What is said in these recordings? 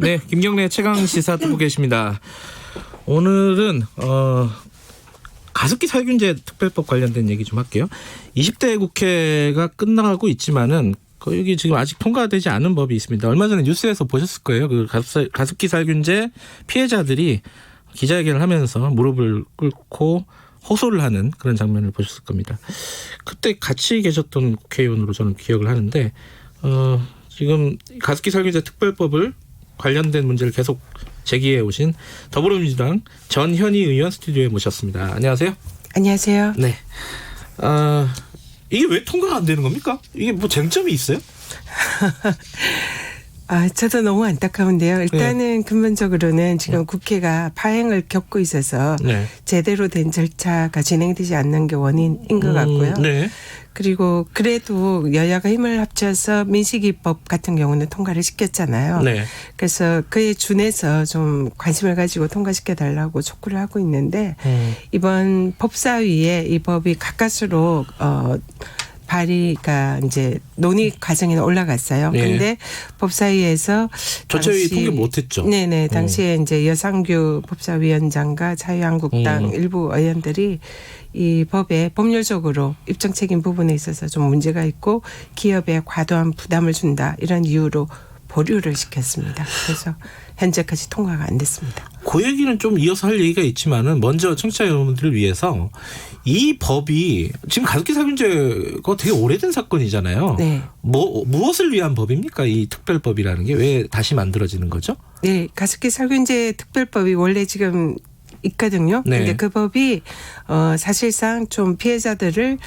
네, 김경래 최강 시사 듣고 계십니다. 오늘은 가습기 살균제 특별법 관련된 얘기 좀 할게요. 20대 국회가 끝나가고 있지만은 여기 지금 아직 통과되지 않은 법이 있습니다. 얼마 전에 뉴스에서 보셨을 거예요. 그 가습기 살균제 피해자들이 기자회견을 하면서 무릎을 꿇고 호소를 하는 그런 장면을 보셨을 겁니다. 그때 같이 계셨던 국회의원으로 저는 기억을 하는데 지금 가습기 살균제 특별법을 관련된 문제를 계속 제기해 오신 더불어민주당 전현희 의원 스튜디오에 모셨습니다. 안녕하세요. 안녕하세요. 네. 이게 왜 통과가 안 되는 겁니까? 이게 뭐 쟁점이 있어요? 저도 너무 안타까운데요. 일단은 근본적으로는 지금 국회가 파행을 겪고 있어서 제대로 된 절차가 진행되지 않는 게 원인인 것 같고요. 네. 그리고 그래도 여야가 힘을 합쳐서 민식이법 같은 경우는 통과를 시켰잖아요. 네. 그래서 그에 준해서 좀 관심을 가지고 통과시켜달라고 촉구를 하고 있는데 이번 법사위에 이 법이 가까스로 발의가 이제 논의 과정에 올라갔어요. 그런데 법사위에서 전체회의 통과 못했죠. 네네. 당시에 이제 여상규 법사위원장과 자유한국당 일부 의원들이 이 법에 법률적으로 입증 책임 부분에 있어서 좀 문제가 있고 기업에 과도한 부담을 준다 이런 이유로 보류를 시켰습니다. 그래서 현재까지 통과가 안 됐습니다. 그 얘기는 좀 이어서 할 얘기가 있지만은 먼저 청취자 여러분들을 위해서 이 법이 지금 가습기 살균제가 되게 오래된 사건이잖아요. 네. 무엇을 위한 법입니까? 이 특별법이라는 게 왜 다시 만들어지는 거죠? 네, 가습기 살균제 특별법이 원래 지금 있거든요. 그런데 그 법이 사실상 좀 피해자들을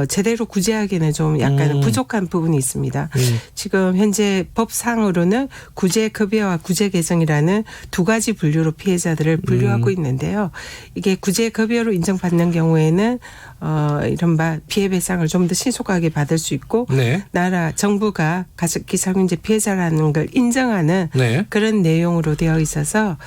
제대로 구제하기는 좀 약간 부족한 부분이 있습니다. 지금 현재 법상으로는 구제급여와 구제개정이라는 두 가지 분류로 피해자들을 분류하고 있는데요. 이게 구제급여로 인정받는 경우에는 이른바 피해배상을 좀 더 신속하게 받을 수 있고 나라 정부가 가습기 살균제 피해자라는 걸 인정하는 그런 내용으로 되어 있어서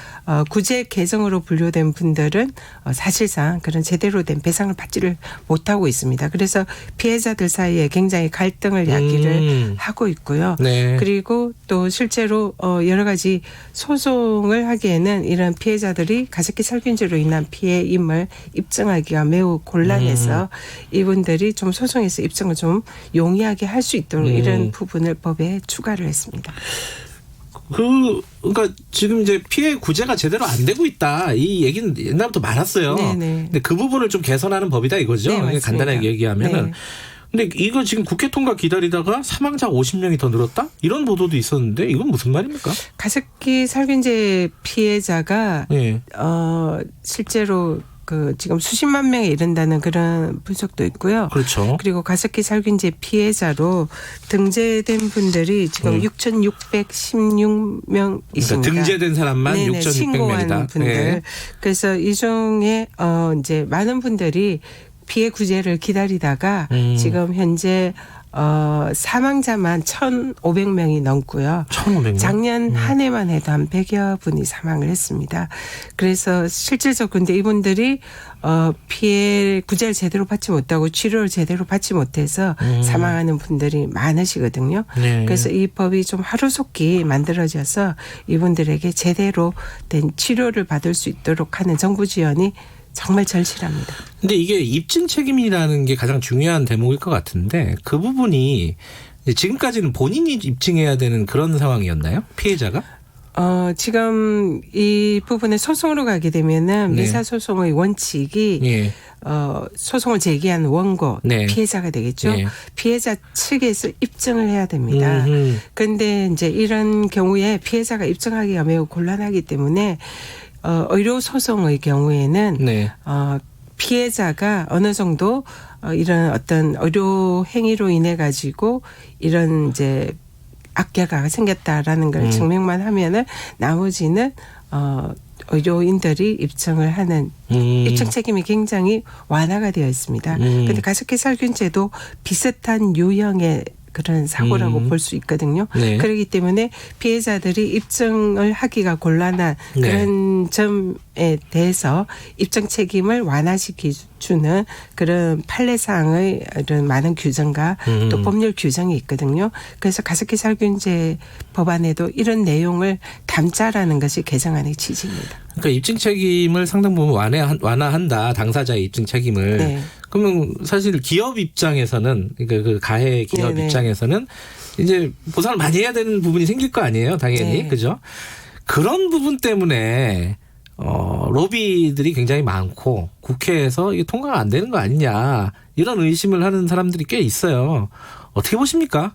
구제개정으로 분류된 분들은 사실상 그런 제대로 된 배상을 받지를 못하고 있습니다. 그래서 피해자들 사이에 굉장히 갈등을 야기를 하고 있고요. 그리고 또 실제로 여러 가지 소송을 하기에는 이런 피해자들이 가습기 살균제로 인한 피해임을 입증하기가 매우 곤란해서 이분들이 좀 소송에서 입증을 좀 용이하게 할 수 있도록 이런 부분을 법에 추가를 했습니다. 그러니까 지금 이제 피해 구제가 제대로 안 되고 있다. 이 얘기는 옛날부터 많았어요. 근데 그 부분을 좀 개선하는 법이다 이거죠. 네, 간단하게 얘기하면은. 근데 이거 지금 국회 통과 기다리다가 사망자 50명이 더 늘었다? 이런 보도도 있었는데 이건 무슨 말입니까? 가습기 살균제 피해자가 실제로 지금 수십만 명에 이른다는 그런 분석도 있고요. 그렇죠. 그리고 가습기 살균제 피해자로 등재된 분들이 지금 6,616명이십니다. 그러니까 등재된 사람만 6,600명이다. 신고한 분들. 그래서 이 중에 이제 많은 분들이 피해 구제를 기다리다가 지금 현재 사망자만 1,500명이 넘고요. 1,500명? 작년 한 해만 해도 한 100여 분이 사망을 했습니다. 그래서 실질적으로 근데 이분들이 피해 구제를 제대로 받지 못하고 치료를 제대로 받지 못해서 사망하는 분들이 많으시거든요. 그래서 이 법이 좀 하루속히 만들어져서 이분들에게 제대로 된 치료를 받을 수 있도록 하는 정부 지원이 정말 절실합니다. 근데 이게 입증 책임이라는 게 가장 중요한 대목일 것 같은데 그 부분이 지금까지는 본인이 입증해야 되는 그런 상황이었나요? 피해자가? 지금 이 부분에 소송으로 가게 되면은 민사소송의 원칙이 소송을 제기한 원고 피해자가 되겠죠. 피해자 측에서 입증을 해야 됩니다. 그런데 이제 이런 경우에 피해자가 입증하기가 매우 곤란하기 때문에 의료 소송의 경우에는 피해자가 어느 정도 이런 어떤 의료 행위로 인해 가지고 이런 이제 악재가 생겼다라는 걸 증명만 하면은 나머지는 의료인들이 입증을 하는 입증 책임이 굉장히 완화가 되어 있습니다. 그런데 가습기 살균제도 비슷한 유형의 그런 사고라고 볼 수 있거든요. 네. 그렇기 때문에 피해자들이 입증을 하기가 곤란한 그런 점에 대해서 입증 책임을 완화시켜 주는 그런 판례 사항의 이런 많은 규정과 또 법률 규정이 있거든요. 그래서 가습기 살균제 법안에도 이런 내용을 담자라는 것이 개정안의 취지입니다. 그러니까 입증 책임을 상당 부분 완화한다. 당사자의 입증 책임을. 네. 그러면 사실 기업 입장에서는 그러니까 그 가해 기업 네네. 입장에서는 이제 보상을 많이 해야 되는 부분이 생길 거 아니에요. 당연히. 네. 그죠? 그런 부분 때문에 로비들이 굉장히 많고 국회에서 이게 통과가 안 되는 거 아니냐 이런 의심을 하는 사람들이 꽤 있어요. 어떻게 보십니까?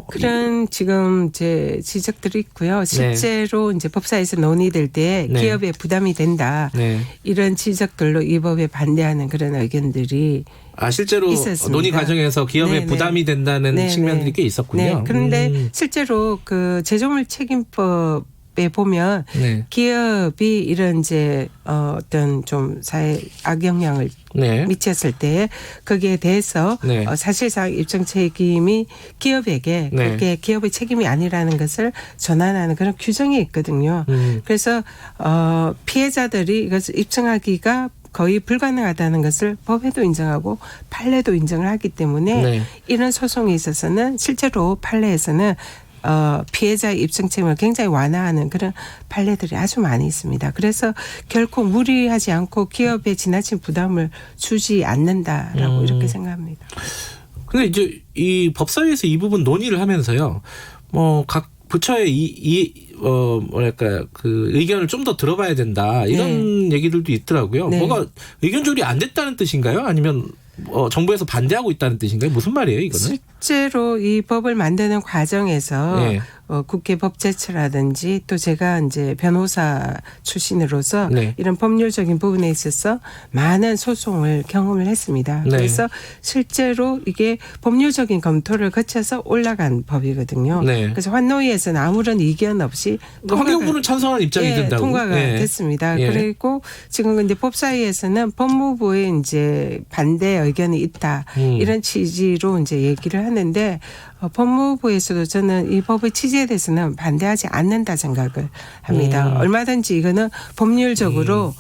그런 지금 제 지적들이 있고요. 실제로 이제 법사에서 논의될 때 네. 기업에 부담이 된다. 네. 이런 지적들로 이 법에 반대하는 그런 의견들이 실제로 있었습니다. 논의 과정에서 기업에 네네. 부담이 된다는 네네. 측면들이 꽤 있었군요. 네. 그런데 실제로 그 제조물 책임법에 보면 네. 기업이 이런 이제 어떤 좀 사회 악영향을 네. 미쳤을 때 거기에 대해서 네. 사실상 입증 책임이 기업에게 네. 그게 기업의 책임이 아니라는 것을 전환하는 그런 규정이 있거든요. 그래서 피해자들이 이것을 입증하기가 거의 불가능하다는 것을 법에도 인정하고 판례도 인정을 하기 때문에 네. 이런 소송에 있어서는 실제로 판례에서는 피해자의 입증 책임을 굉장히 완화하는 그런 판례들이 아주 많이 있습니다. 그래서 결코 무리하지 않고 기업에 지나친 부담을 주지 않는다라고 이렇게 생각합니다. 근데 이제 이 법사위에서 이 부분 논의를 하면서요. 각 부처의 뭐랄까 그 의견을 좀 더 들어봐야 된다 이런 얘기들도 있더라고요. 네. 뭐가 의견 조율이 안 됐다는 뜻인가요? 아니면 정부에서 반대하고 있다는 뜻인가요? 무슨 말이에요, 이거는? 실제로 이 법을 만드는 과정에서 네. 국회 법제처라든지 또 제가 이제 변호사 출신으로서 네. 이런 법률적인 부분에 있어서 많은 소송을 경험을 했습니다. 네. 그래서 실제로 이게 법률적인 검토를 거쳐서 올라간 법이거든요. 네. 그래서 환노위에서는 아무런 이견 없이 환경부는 찬성하는 입장이 된다고. 통과가 네. 됐습니다. 예. 그리고 지금 근데 법사위에서는 법무부의 이제 반대 의견이 있다 이런 취지로 이제 얘기를 하는데 법무부에서도 저는 이 법의 취지에 대해서는 반대하지 않는다 생각을 합니다. 얼마든지 이거는 법률적으로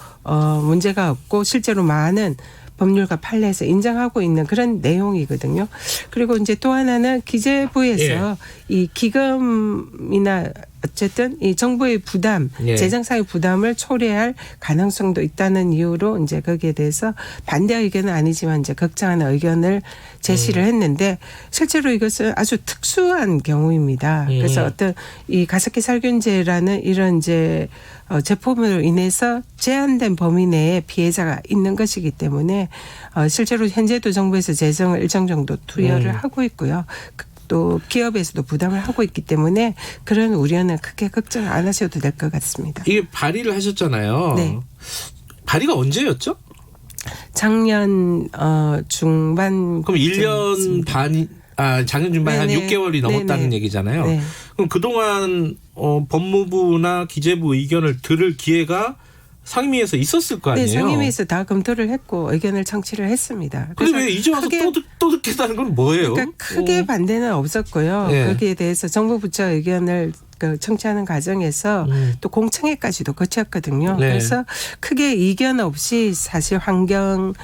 문제가 없고 실제로 많은 법률과 판례에서 인정하고 있는 그런 내용이거든요. 그리고 이제 또 하나는 기재부에서 이 기금이나 어쨌든 이 정부의 부담, 재정상의 부담을 초래할 가능성도 있다는 이유로 이제 거기에 대해서 반대 의견은 아니지만 이제 걱정하는 의견을 제시를 했는데 실제로 이것은 아주 특수한 경우입니다. 그래서 어떤 이 가습기 살균제라는 이런 이제 제품으로 인해서 제한된 범위 내에 피해자가 있는 것이기 때문에 실제로 현재도 정부에서 재정을 일정 정도 투여를 하고 있고요. 또 기업에서도 부담을 하고 있기 때문에 그런 우려는 크게 걱정 안 하셔도 될 것 같습니다. 이게 발의를 하셨잖아요. 네. 발의가 언제였죠? 작년 중반. 그럼 1년 반이 작년 중반 한 네네. 6개월이 넘었다는 네네. 얘기잖아요. 네. 그럼 그동안 법무부나 기재부 의견을 들을 기회가 상임위에서 있었을 거 아니에요? 네, 상임위에서 다 검토를 했고 의견을 청취를 했습니다. 근데 왜 이제 와서 또 듣겠다는 건 뭐예요? 그러니까 크게 반대는 없었고요. 네. 거기에 대해서 정부 부처 의견을 청취하는 과정에서 또 공청회까지도 거쳤거든요. 네. 그래서 크게 이견 없이 사실 환경위를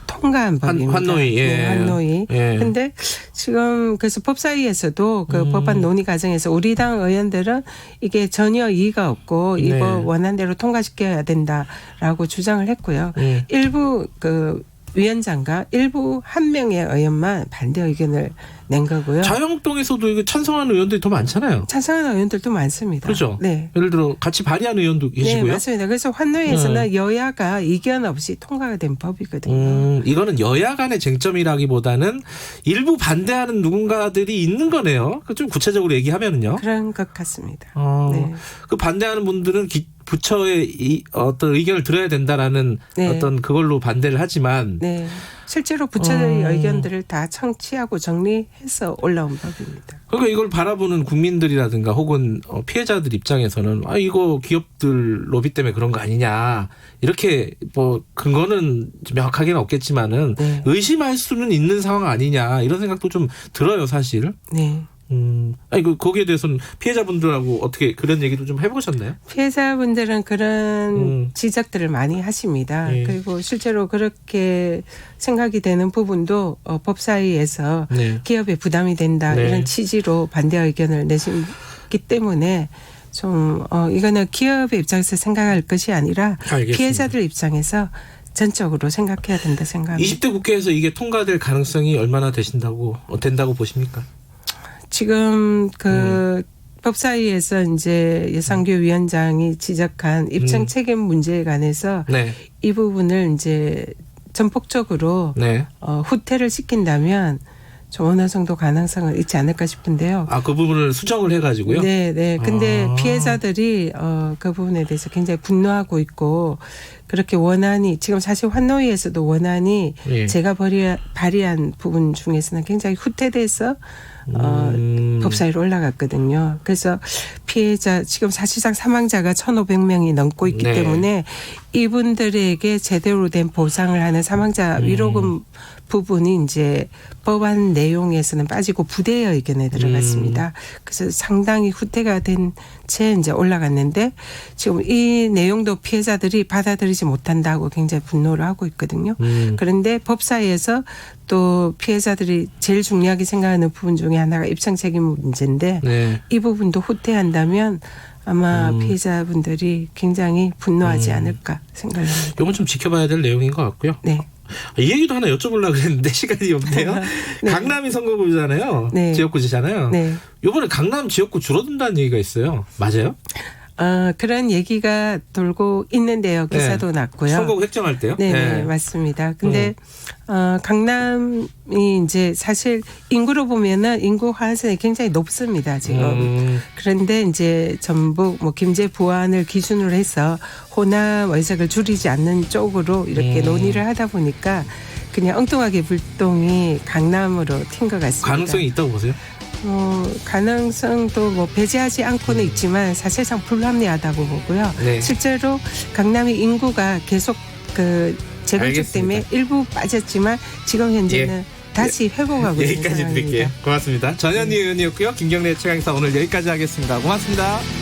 통과한 법입니다. 환노위, 예. 네, 환노위. 예. 근데 지금 그래서 법사위에서도 그 법안 논의 과정에서 우리 당 의원들은 이게 전혀 이의가 없고 이 네. 법 원안대로 통과시켜야 된다라고 주장을 했고요. 일부 그 위원장과 일부 한 명의 의원만 반대 의견을 낸 거고요. 자유한국당에서도 이거 찬성하는 의원들이 더 많잖아요. 찬성하는 의원들도 많습니다. 그렇죠. 네. 예를 들어 같이 발의한 의원도 계시고요. 네, 맞습니다. 그래서 환노위에서는 여야가 이견 없이 통과가 된 법이거든요. 이거는 여야 간의 쟁점이라기보다는 일부 반대하는 누군가들이 있는 거네요. 좀 구체적으로 얘기하면은요. 그런 것 같습니다. 네. 그 반대하는 분들은 부처의 어떤 의견을 들어야 된다라는 네. 어떤 그걸로 반대를 하지만 네. 실제로 부처의 의견들을 다 청취하고 정리해서 올라온 법입니다. 그러니까 이걸 바라보는 국민들이라든가 혹은 피해자들 입장에서는 이거 기업들 로비 때문에 그런 거 아니냐 이렇게 뭐 근거는 명확하게는 없겠지만은 네. 의심할 수는 있는 상황 아니냐 이런 생각도 좀 들어요 사실. 네. 거기에 대해서는 피해자분들하고 어떻게 그런 얘기도 좀 해보셨나요? 피해자분들은 그런 지적들을 많이 하십니다. 네. 그리고 실제로 그렇게 생각이 되는 부분도 법사위에서 네. 기업에 부담이 된다 네. 이런 취지로 반대 의견을 내셨기 때문에 좀 이거는 기업의 입장에서 생각할 것이 아니라 알겠습니다. 피해자들 입장에서 전적으로 생각해야 된다 생각합니다. 20대 국회에서 이게 통과될 가능성이 얼마나 된다고 보십니까? 지금 법사위에서 이제 예상교 위원장이 지적한 입장 책임 문제에 관해서 네. 이 부분을 이제 전폭적으로 네. 후퇴를 시킨다면 좀 어느 정도 가능성은 있지 않을까 싶은데요. 그 부분을 수정을 해가지고요. 네, 네. 근데 피해자들이 그 부분에 대해서 굉장히 분노하고 있고 그렇게 원안이 지금 사실 환노위에서도 원안이 예. 제가 발의한 부분 중에서는 굉장히 후퇴돼서 법사위로 올라갔거든요. 그래서 피해자 지금 사실상 사망자가 1,500명이 넘고 있기 네. 때문에 이분들에게 제대로 된 보상을 하는 사망자 위로금 부분이 이제 법안 내용에서는 빠지고 부대의 의견에 들어갔습니다. 그래서 상당히 후퇴가 된 채 이제 올라갔는데 지금 이 내용도 피해자들이 받아들이지 못한다고 굉장히 분노를 하고 있거든요. 그런데 법사위에서 또 피해자들이 제일 중요하게 생각하는 부분 중에 하나가 입장 책임 문제인데 네. 이 부분도 후퇴한다면 아마 피해자분들이 굉장히 분노하지 않을까 생각합니다. 이건 좀 지켜봐야 될 내용인 것 같고요. 네. 이 얘기도 하나 여쭤보려고 그랬는데 시간이 없네요. 네. 강남이 선거구잖아요. 네. 지역구지잖아요. 네. 이번에 강남 지역구 줄어든다는 얘기가 있어요. 맞아요? 그런 얘기가 돌고 있는데요. 기사도 났고요. 선거구 획정할 때요? 네, 맞습니다. 근데 강남이 이제 사실 인구로 보면은 인구 환산이 굉장히 높습니다, 지금. 그런데 이제 전북 김제 부안을 기준으로 해서 호남 의석을 줄이지 않는 쪽으로 이렇게 논의를 하다 보니까 그냥 엉뚱하게 불똥이 강남으로 튄 것 같습니다. 가능성이 있다고 보세요? 가능성도 배제하지 않고는 있지만 사실상 불합리하다고 보고요. 네. 실제로 강남의 인구가 계속 재건축 알겠습니다. 때문에 일부 빠졌지만 지금 현재는 다시 회복하고 있는 여기까지 상황입니다. 드릴게요. 고맙습니다. 전현희 의원이었고요. 김경래 최강사 오늘 여기까지 하겠습니다. 고맙습니다.